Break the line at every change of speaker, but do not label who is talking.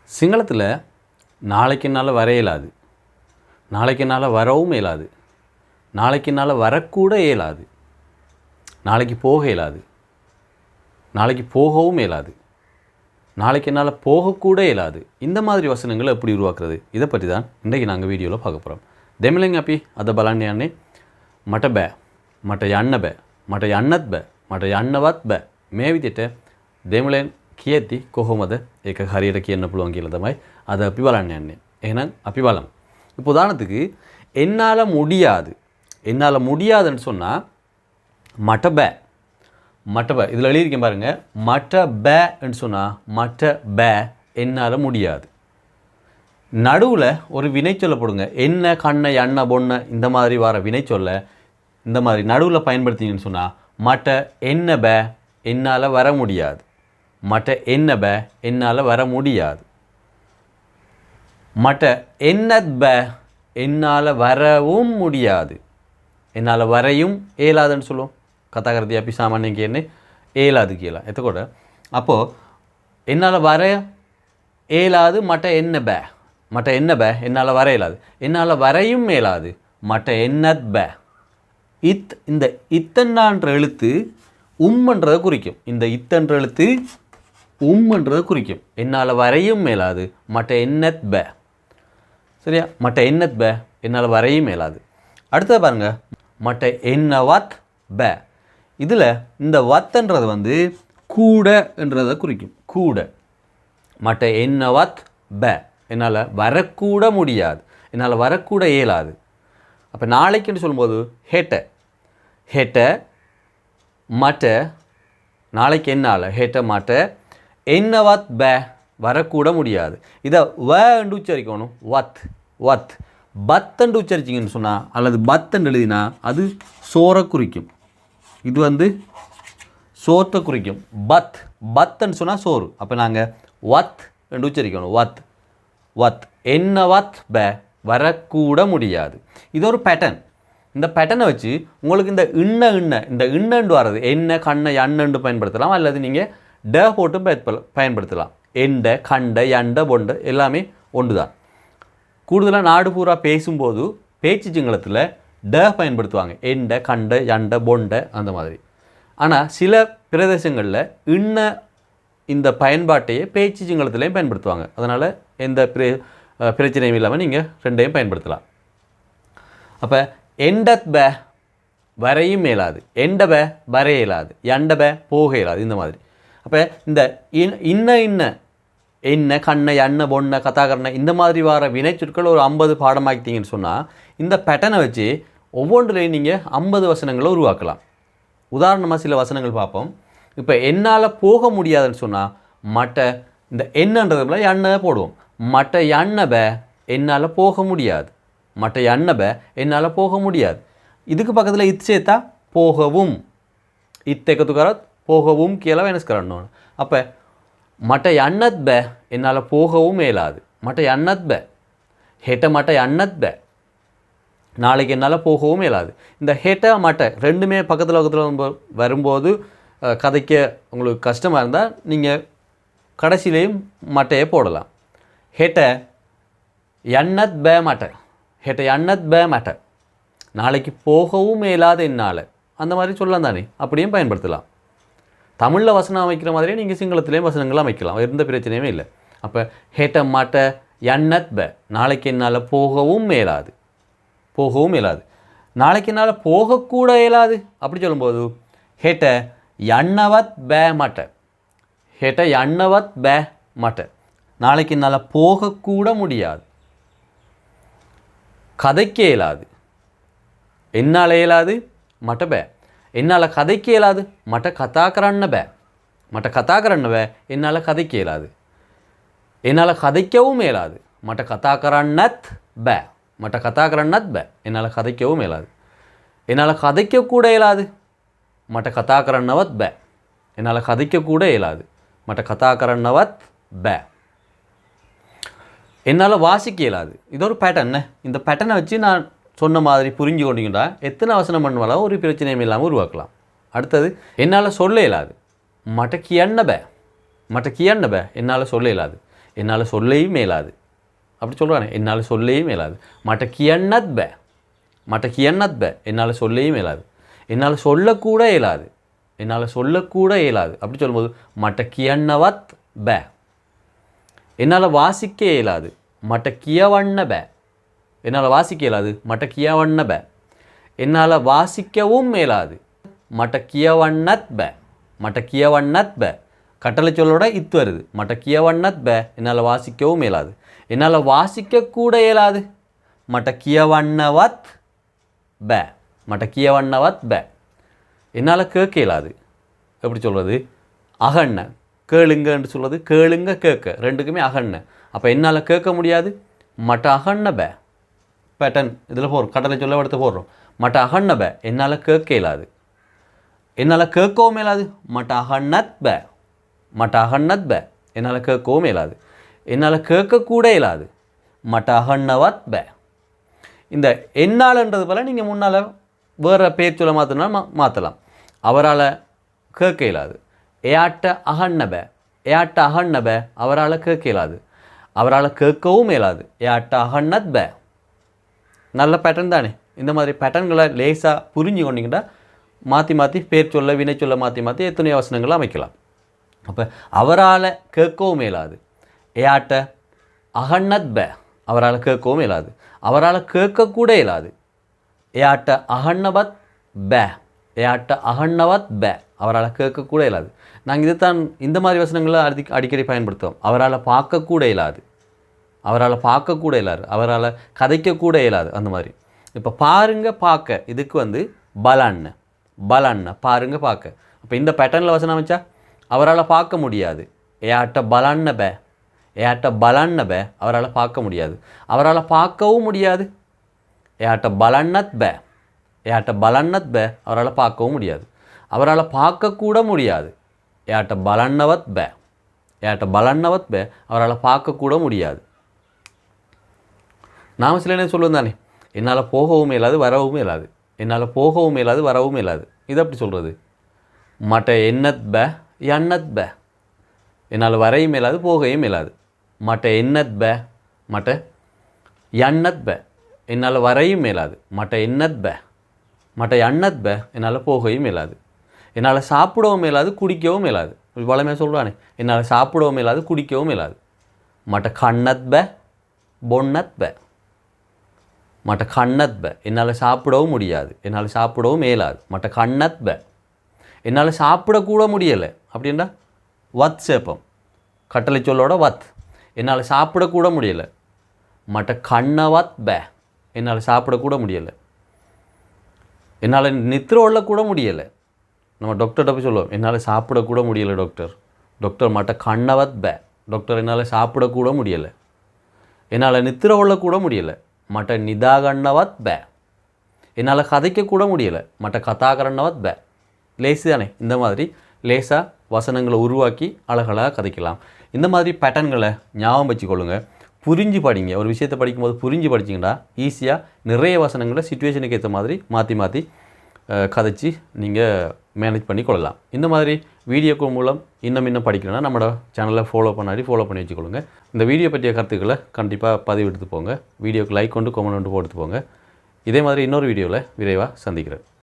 சிங்களத்தில் நாளைக்கு என்னால் வர இயலாது, நாளைக்கு என்னால் வரவும் இயலாது, நாளைக்கு என்னால் வரக்கூட இயலாது, நாளைக்கு போக இயலாது, நாளைக்கு போகவும் இயலாது, நாளைக்கு என்னால் போகக்கூட இயலாது. இந்த மாதிரி வசனங்களை எப்படி உருவாக்குறது, இதை பற்றி தான் இன்றைக்கி நாங்கள் வீடியோவில் பார்க்க போகிறோம். දෙමළෙන් අපි අද බලන්න යන්නේ මට බෑ, මට යන්න බෑ, මට යන්නත් බෑ, මට යන්නවත් බෑ. මේ විදිහට දෙමළෙන් කියද්දි කොහොමද ඒක හරියට කියන්න පුළුවන් කියලා තමයි අද අපි බලන්න යන්නේ. එහෙනම් අපි බලමු. இப்போ உதாரணத்துக்கு என்னால் முடியாது, என்னால் முடியாதுன்னு சொன்னால் மட்ட பே, மட்ட பே இதில் எழுதியிருக்கேன் பாருங்கள். மட்ட பேன்னு சொன்னால் மட்ட பே என்னால் முடியாது. நடுவில் ஒரு வினைச்சொல்லை போடுங்க. என்ன கண்ணை எண்ண பொண்ணை இந்த மாதிரி வர வினைச்சொல்லை இந்த மாதிரி நடுவில் பயன்படுத்திங்கன்னு சொன்னால் மட்ட என்ன பே என்னால் வர முடியாது, மட்ட என்ன பே என்னால் வர முடியாது, மட்ட என்னத் பே என்னால் வரவும் முடியாது. එන්නාල වරයුම් ඒලාදன்னு சொல்லுவோம். කතා කරද්දී අපි සාමාන්‍යයෙන් කියන්නේ ඒලාද කියලා. එතකොට අපෝ එන්නාල වර ඒලාද මට එන්න බෑ, මට එන්න බෑ එන්නාல வர இயலாது, என்னால் வரையும் இயலாது, மட்ட எண்ணத் பே. இந்த இத்தன்னான்ற எழுத்து உம்ன்றதை குறிக்கும். இந்த இத்தன்ற எழுத்து உம்ன்றதை குறிக்கும். என்னால் வரையும் இயலாது, மட்ட எண்ணத் பே. சரியா? மட்ட எண்ணத் பே என்னால் வரையும் இயலாது. அடுத்தது பாருங்கள், மட்ட என்னவத் பே. இதில் இந்த வத்ன்றது வந்து கூடன்றதை குறிக்கும். கூட. மட்ட என்னவத் பே என்னால் வரக்கூட முடியாது, என்னால் வரக்கூட இயலாது. அப்போ நாளைக்குன்னு சொல்லும்போது ஹேட்ட, ஹேட்ட மட்ட நாளைக்கு என்னால் ஹேட்ட மட்ட என்னவத் பே வரக்கூட முடியாது. இதை வண்டு உச்சரிக்கணும். வத் வத். பத்தண்டு உச்சரிச்சிங்கன்னு சொன்னால் அல்லது பத்தண்டு எழுதினா அது சோரை குறிக்கும். இது வந்து சோத்தை குறிக்கும். பத் பத்துன்னு சொன்னால் சோறு. அப்போ நாங்கள் வத் என்று உச்சரிக்கணும். வத் வத். என்னவத் பே வரக்கூட முடியாது. இது ஒரு பேட்டர்ன். இந்த பேட்டர்னை வச்சு உங்களுக்கு இந்த இந்த இன்னண்டு வர்றது என்ன கண்ணை எண்ணண்டு பயன்படுத்தலாம், அல்லது நீங்கள் ட போட்டு பயன்படுத்தலாம். எண்ட கண்ட எண்ட பொண்ட எல்லாமே ஒன்று தான். கூடுதலாக நாடு பூரா பேசும்போது பேச்சு சிங்களத்தில் ட பயன்படுத்துவாங்க. எண்ட கண்ட எண்ட பொண்ட அந்த மாதிரி. ஆனால் சில பிரதேசங்களில் இந்த பயன்பாட்டையே பேச்சு சிங்களத்திலையும் பயன்படுத்துவாங்க. அதனால் எந்த பிரச்சனையும் இல்லாமல் நீங்கள் ரெண்டையும் பயன்படுத்தலாம். அப்போ எண்டத் பே வரையும் இயலாது, எண்ட பே வரைய இயலாது, எண்ட பே போக இயலாது. இந்த மாதிரி. அப்போ இந்த என்ன கண்ணை எண்ண பொண்ணை கதாகரணை இந்த மாதிரி வர வினைச்சொற்கள் ஒரு 50 பாடமாக்கிட்டீங்கன்னு சொன்னால் இந்த பேட்டர்னை வச்சு ஒவ்வொன்றுலையும் நீங்கள் 50 வசனங்களை உருவாக்கலாம். உதாரணமாக சில வசனங்கள் பார்ப்போம். இப்போ என்னால் போக முடியாதுன்னு சொன்னால் மட்ட இந்த என்னன்றதுல எண்ணை போடுவோம். மட்ட எண்ண பே என்னால் போக முடியாது, மட்ட எண்ண பே என்னால் போக முடியாது. இதுக்கு பக்கத்தில் இத் சேர்த்தா போகவும், இத்தேக்கத்துக்காரத் போகவும் கீழே வேணஸ்கரணும். அப்போ மட்ட எண்ணத் பே என்னால் போகவும் இயலாது, மட்ட எண்ணத் பே. ஹெட்ட மட்ட எண்ணத் பே நாளைக்கு என்னால் போகவும் இயலாது. இந்த ஹெட்ட மட்ட ரெண்டுமே பக்கத்தில் வரும்போது கதைக்க உங்களுக்கு கஷ்டமாக இருந்தால் நீங்கள் கடைசியிலையும் மட்டையை போடலாம். ஹெட்ட எண்ணத் பே மட்ட, ஹெட்ட எண்ணத் பே மட்ட நாளைக்கு போகவும் இயலாது என்னால், அந்த மாதிரி சொல்லலாம் தானே. அப்படியும் பயன்படுத்தலாம். தமிழில் வசனம் அமைக்கிற மாதிரியே நீங்கள் சிங்களத்திலையும் வசனங்கள் அமைக்கலாம். எந்த பிரச்சனையுமே இல்லை. அப்போ ஹேட்ட மாட்ட எண்ணத் பே நாளைக்கு என்னால் போகவும் இயலாது, போகவும் இயலாது. நாளைக்கு என்னால் போகக்கூட இயலாது அப்படி சொல்லும்போது ஹேட்ட எண்ணவத் பே மாட்ட, ஹேட்ட எண்ணவத் பே மாட்ட நாளைக்கு என்னால் போகக்கூட முடியாது. கதைக்க இயலாது, என்னால் இயலாது மட்ட பே. என்னால் கதைக்க இயலாது மட்ட கதா කරන්න බෑ, මට කතා කරන්න බෑ என்னால் கதைக்க இயலாது. என்னால் கதைக்கவும் இயலாது மட்ட கதா කරන්නත් බෑ, මට කතා කරන්නත් බෑ என்னால் கதைக்கவும் இயலாது. என்னால் கதைக்கக்கூட இயலாது மட்ட கதா කරන්නවත් බෑ, என்னால் கதைக்கக்கூட இயலாது மட்ட கதா කරන්නවත් බෑ. என்னால் வாசிக்க இயலாது. இது ஒரு பேட்டர்ன். இந்த பேட்டர்னை வச்சு நான் சொன்ன மாதிரி புரிஞ்சு கொண்டீங்கன்னா எத்தனை வசனம் பண்ணுவாலும் ஒரு பிரச்சனையும் இல்லாமல் உருவாக்கலாம். அடுத்தது என்னால் சொல்ல இயலாது மட்ட கியண்ண பே, மட்ட கியண்ண பே என்னால் சொல்ல இயலாது. என்னால் சொல்லையும் மேலாது. அப்படி சொல்கிறானே, என்னால் சொல்லையும் மேலாது. மட்ட கியன்னத் பே, மட்ட கியன்னத் பே, என்னால் சொல்லையும் மேலாது. என்னால் சொல்லக்கூட இயலாது, என்னால் சொல்லக்கூட இயலாது. அப்படி சொல்லும்போது மட்ட கியன்னவத் பே. என்னால் வாசிக்க இயலாது, மட்ட கியவண்ண பே. என்னால் வாசிக்க இயலாது, மட்ட கியவண்ண பே. என்னால் வாசிக்கவும் மேலாது, மட்ட கியவண்ணத் பே. மட்ட கியவண்ணத் பே. கட்டளை சொல்லோட இத்து வருது. மட்ட கியவண்ணத் பே. என்னால் வாசிக்கவும் இயலாது. என்னால் வாசிக்கக்கூட இயலாது, மட்ட கியவண்ணவத் பே. மட்ட கியவண்ணவத் பே. என்னால் கேட்க இயலாது. எப்படி சொல்கிறது? அகண்ண, கேளுங்கன்னு சொல்கிறது. கேளுங்க கேட்க ரெண்டுக்குமே அகண்ண. அப்போ என்னால் கேட்க முடியாது, மட்ட அகண்ண பே. பேட்டன் இதில் போடுறோம், கட்டளை சொல்ல எடுத்து போடுறோம். மட்ட அகண்ண பே. என்னால் கேட்க இயலாது. என்னால் கேட்கவும் இயலாது, மட்ட அகண்ணத் பே. மட்ட அகண்ணத் பே. என்னால் கேட்கவும் இயலாது. என்னால் கேட்கக்கூட இயலாது, மட்ட அகண்ணவத் பே. இந்த என்னால்ன்றது போல் நீங்கள் முன்னால் வேறு பேர் சொல்ல மாற்றினா மாற்றலாம். அவரால் கேட்க இயலாது. ஏட்ட அகண்ண பே. ஏட்ட அகண்ண பே. அவரால் கேட்க இயலாது. அவரால் கேட்கவும் இயலாது. ஏட்ட அகண்ணத் பே. நல்ல பேட்டர்ன் தானே. இந்த மாதிரி பேட்டர்ன்களை லேசாக புரிஞ்சு கொண்டீங்கன்னா மாற்றி மாற்றி பேர் சொல்ல வினை சொல்ல மாற்றி மாற்றி எத்தனையோ வசனங்களை அமைக்கலாம். அப்போ அவரால் கேட்கவும் இயலாது. ஏட்ட அகண்ணத் பே. அவரால் கேட்கவும் இயலாது. அவரால் கேட்கக்கூட இயலாது. ஏட்ட அகண்ணவத் பே. ஏட்ட அகண்ணவத் பே. அவரால் கேட்கக்கூட இயலாது. நாங்கள் இதுதான் இந்த மாதிரி வசனங்களை அடிக்கடி பயன்படுத்துவோம். அவரால் பார்க்கக்கூட இயலாது. அவரால் பார்க்கக்கூட இயலாது. அவரால் கதைக்கக்கூட இயலாது. அந்த மாதிரி. இப்போ பாருங்க பார்க்க, இதுக்கு பலன்னு, பலன்னு பாருங்க பார்க்க. அப்போ இந்த பேட்டர்னில் வசனம் அமைச்சா அவரால் பார்க்க முடியாது. ஏட்ட பலன்ன பே. ஏட்ட பலன்ன பே. அவரால் பார்க்க முடியாது. அவரால் பார்க்கவும் முடியாது. ஏட்ட பலன்னத் பே. ஏட்ட பலன்னத் பே. அவரால் பார்க்கவும் முடியாது. அவரால் பார்க்கக்கூட முடியாது. ஏட்ட பலன்னவத் பே. ஏட்ட பலன்னவத் பே. அவரால் பார்க்கக்கூட முடியாது. நாம் சில என்ன சொல்லுவோம் தானே, என்னால் போகவும் இயலாது வரவும் இயலாது. என்னால் போகவும் இயலாது வரவும் இயலாது. இது அப்படி சொல்கிறது. மட்ட எண்ணத் பே எண்ணத் பே. என்னால் வரையும் இயலாது போகையும் இயலாது. மட்ட எண்ணத் பே. மட்ட எண்ணத் பே. என்னால் வரையும் இயலாது. மட்ட எண்ணத் பே. மட்ட எண்ணத் பே. என்னால் போகையும் இயலாது. என்னால் சாப்பிடவும் இயலாது குடிக்கவும் இயலாது. வளமையாக சொல்கிறானே, என்னால் சாப்பிடவும் இயலாது குடிக்கவும் இயலாது. மட்ட கண்ணத் பே பொன்னத் பே. மட்ட கண்ணத் பே. என்னால் சாப்பிடவும் முடியாது. என்னால் சாப்பிடவும் இயலாது. மட்ட கண்ணத் பே. என்னால் சாப்பிடக்கூட முடியலை. அப்படின்னா வத் சேப்பம், கட்டளை சொல்லோட வத். என்னால் சாப்பிடக்கூட முடியலை. மட்ட கண்ணவத் பே. என்னால் சாப்பிடக்கூட முடியலை. என்னால் நித்திர கொள்ளக்கூட முடியலை. நம்ம டாக்டர்கிட்ட போய் சொல்லுவோம், என்னால் சாப்பிடக்கூட முடியலை டாக்டர். டாக்டர் மட்ட கண்ணவத் பே. டாக்டர் என்னால் சாப்பிடக்கூட முடியலை. என்னால் நித்திர கொள்ளக்கூட முடியலை. மட்ட நிதாகண்ணவத் பே. என்னால் கதைக்கக்கூட முடியலை. மட்ட கதாகரணவத் பே. லேசு தானே. இந்த மாதிரி லேசாக வசனங்களை உருவாக்கி அழகழகாக கதைக்கலாம். இந்த மாதிரி பேட்டர்ன்களை ஞாபகம் வச்சுக்கொள்ளுங்க. புரிஞ்சு படிங்க. ஒரு விஷயத்தை படிக்கும்போது புரிஞ்சு படிச்சிங்கன்னா ஈஸியாக நிறைய வசனங்களை சிச்சுவேஷனுக்கு ஏற்ற மாதிரி மாற்றி மாற்றி கதைச்சி நீங்கள் மேனேஜ் பண்ணி கொள்ளலாம். இந்த மாதிரி வீடியோக்கள் மூலம் இன்னும் படிக்கணும்னா நம்மளோட சேனலை ஃபாலோ பண்ணி வச்சுக்கொள்ளுங்க. இந்த வீடியோ பற்றிய கருத்துக்களை கண்டிப்பாக பதிவு எடுத்து போங்க. வீடியோக்கு லைக் கொண்டு கமெண்ட் கொண்டு போட்டு போங்க. இதே மாதிரி இன்னொரு வீடியோவில் விரைவாக சந்திக்கிறேன்.